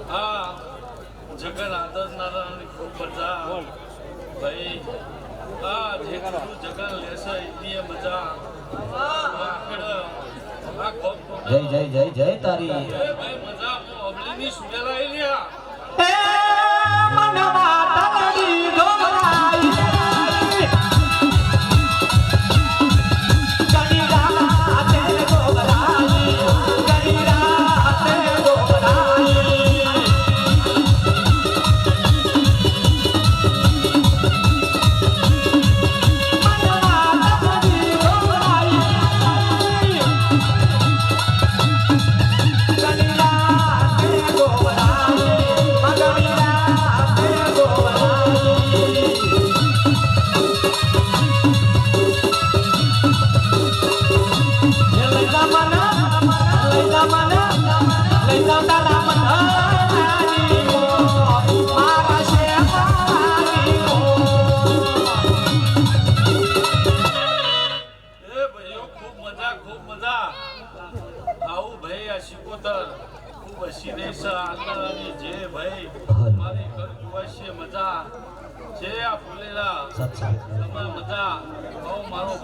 હા જગન આદર નારાયણ ખૂબ બધા ભાઈ હા જે જગન લેશે એની મજા આગળ આ ખૂબ જય જય જય જય તારી ભાઈ મજા અબલીની સુરેલા લ્યા એ મનવા તલડી ગોરાઈ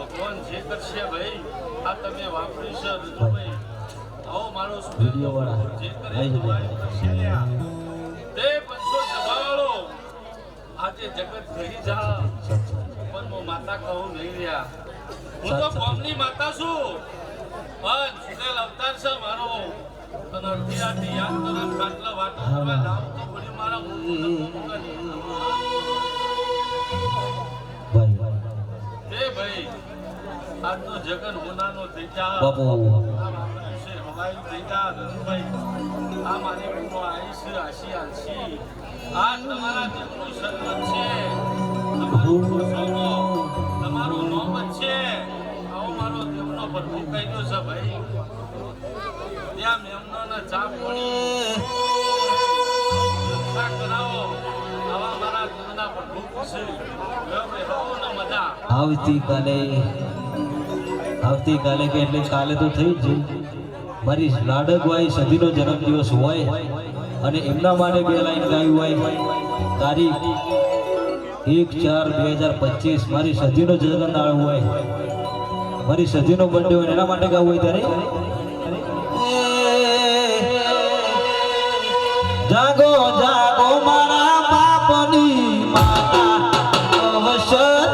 ભગવાન જે કરશે ભાઈ આ તમે વાપરી છે ભાઈ આવો મારો સુરેન્દ્ર જે કરે તે 500 સભાવાળો આજે જગત ઘડી જા પણ હું માતા કહું નહીં રહ્યા હું તો કોમની માતા છું પણ સુરેલ અવતાર છે મારો અને અડધી રાતે યાદ કરો ખાટલા વાતો કરવા લાવ તો બોલી મારા ભાઈ આજનો જગન હોનાનો થઈ જા બાપુ છે હવાઈ થઈ જા ધનુભાઈ આ મારી પૂરો આઈશ આશી આલસી આ તમારા જીવનું સન્માન છે તમારું નામ જ છે આવો મારો દેવનો પ્રભુ કહી દો છે ભાઈ ત્યાં મેમનો ચા પાણી કરાવો આવા મારા દેવના પ્રભુ છે મજા આવતીકાલે કે એટલે કાલે તો થઈ જ મારી લાડકવાઈ સદીનો જન્મદિવસ હોય અને એમના માટે બે લાઈન ગાયું હોય તારીખ 1/4/2025 મારી સદીનો જન્મદાળ હોય મારી સદીનો બર્થડે હોય એના માટે ગાવું હોય ત્યારે જાગો જાગો મારા બાપની માતા અવસર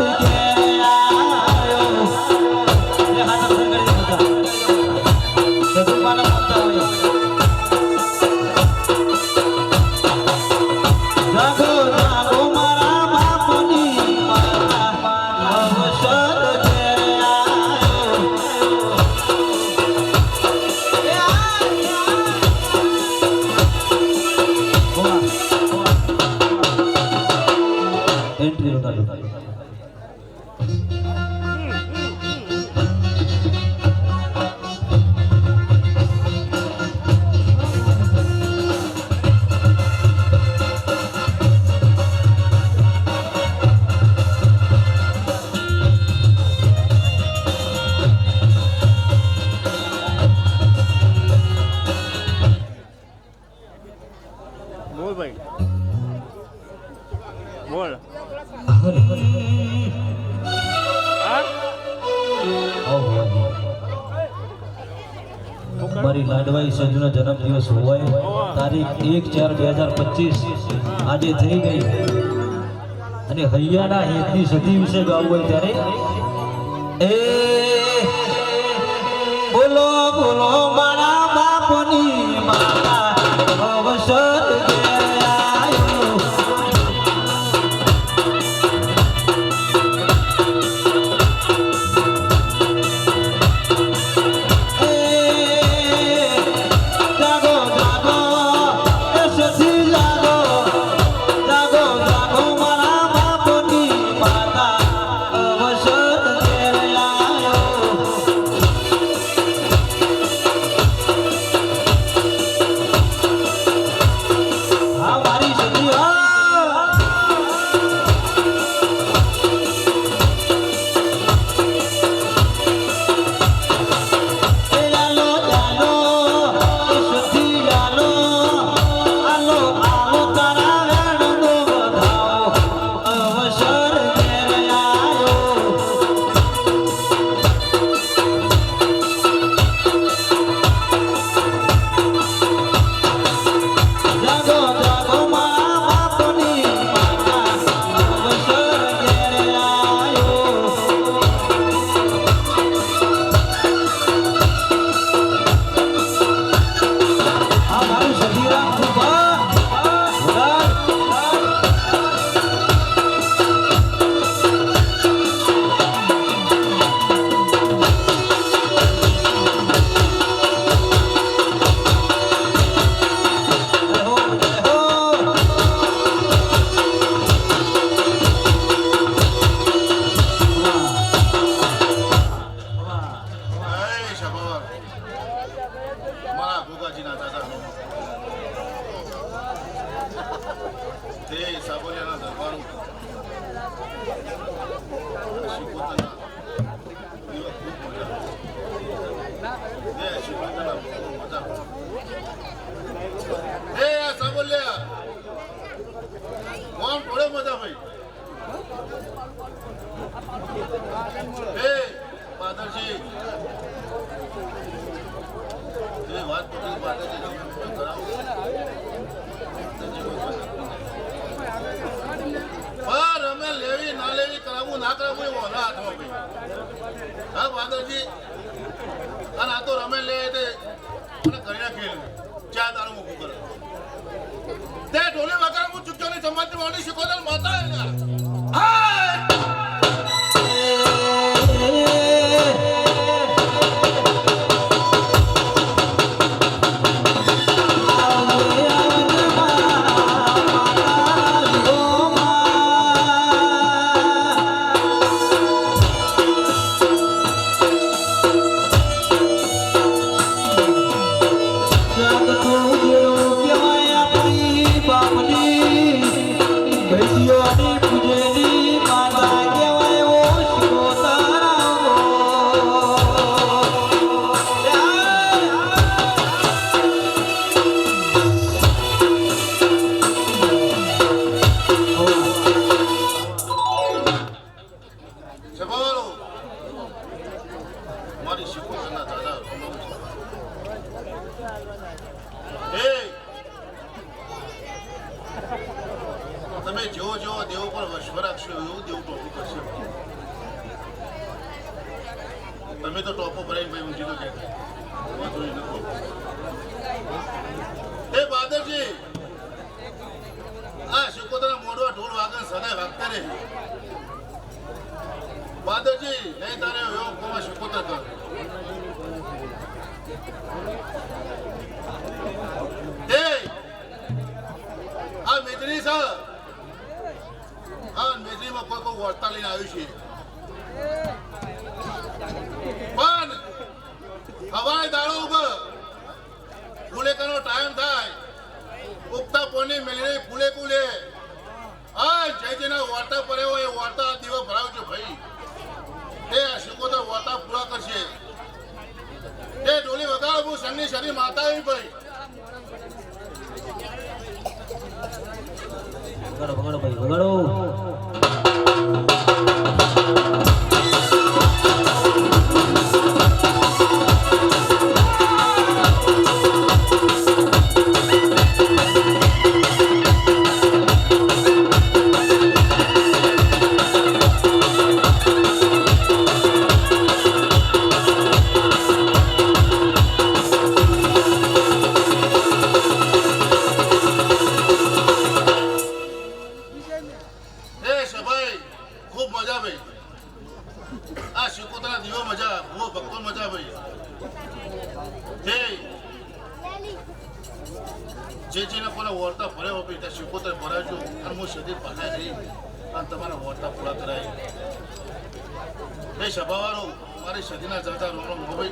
મારી લાડવાઈ સંજુનો જન્મદિવસ હોય તારીખ 1/4/2025 આજે થઈ ગઈ અને હૈયાના હેતની સદી વિશે ગાવું હોય ત્યારે એ બોલો બોલો મારા બાપની માતા અવસર ભોગાજીના દાદા તે સાબોલિયાના દરબારો શિકોતરના એવા ખૂબ મજા તે શિકોતરના મજા એ આ સાબોલિયા કોણ પડે મજા ભાઈ એ પાદરજી એ વાત પકડી પાદરજી કરાવો પર અમે લેવી ના લેવી કરાવવું ના કરાવવું એવો ના હાથમાં ભાઈ હા પાદરજી અને આ તો રમે લે તે મને કર્યા ખેલ ચા દારૂ મૂકું કરે તે ઢોલે વગર હું ચૂક્યો ની સમાજની વાણી શીખોદર માતા એના તમે જેવો જેવો દેવ પર વશ્વ રાખશો એવું દેવ ટોપું કરશે તમે તો ટોપો ભરાઈને ભાઈ ઊંચી તો કે એ બાદરજી આ શિકોતરના મોઢવા ઢોલ વાગન સદાય વાગતા રહે બાદરજી નહીં તારે એવો કોમાં શિકોતર કર એ આ મેદની છે હા મેદનીમાં કોઈ વાર્તા લઈને આવ્યું છે પણ હવાય દાડો ઉપર ફૂલેકાનો ટાઈમ થાય ઉગતા પોની મેળવી ફૂલે ફૂલે હા જય જેના વાર્તા પડે હોય એ વાર્તા આ દીવા ભરાવજો ભાઈ એ શિકોતર વાર્તા પૂરા કરશે એ ડોલી વગાડો હું સંગની શરીર માતા આવી ભાઈ વગાડો ભાઈ વગાડો આ શિકોતરના દીવો મજા ભૂવો ભક્તો મજા ભાઈ જે જેને કોને વોર્તા ભરે હોય ત્યાં શિકોતર ભરાજો અને હું શરીર પાછા જઈ અને તમારા વોર્તા પૂરા કરાય એ સભાવાળો મારી સદીના ચાચા રોમ ભાઈ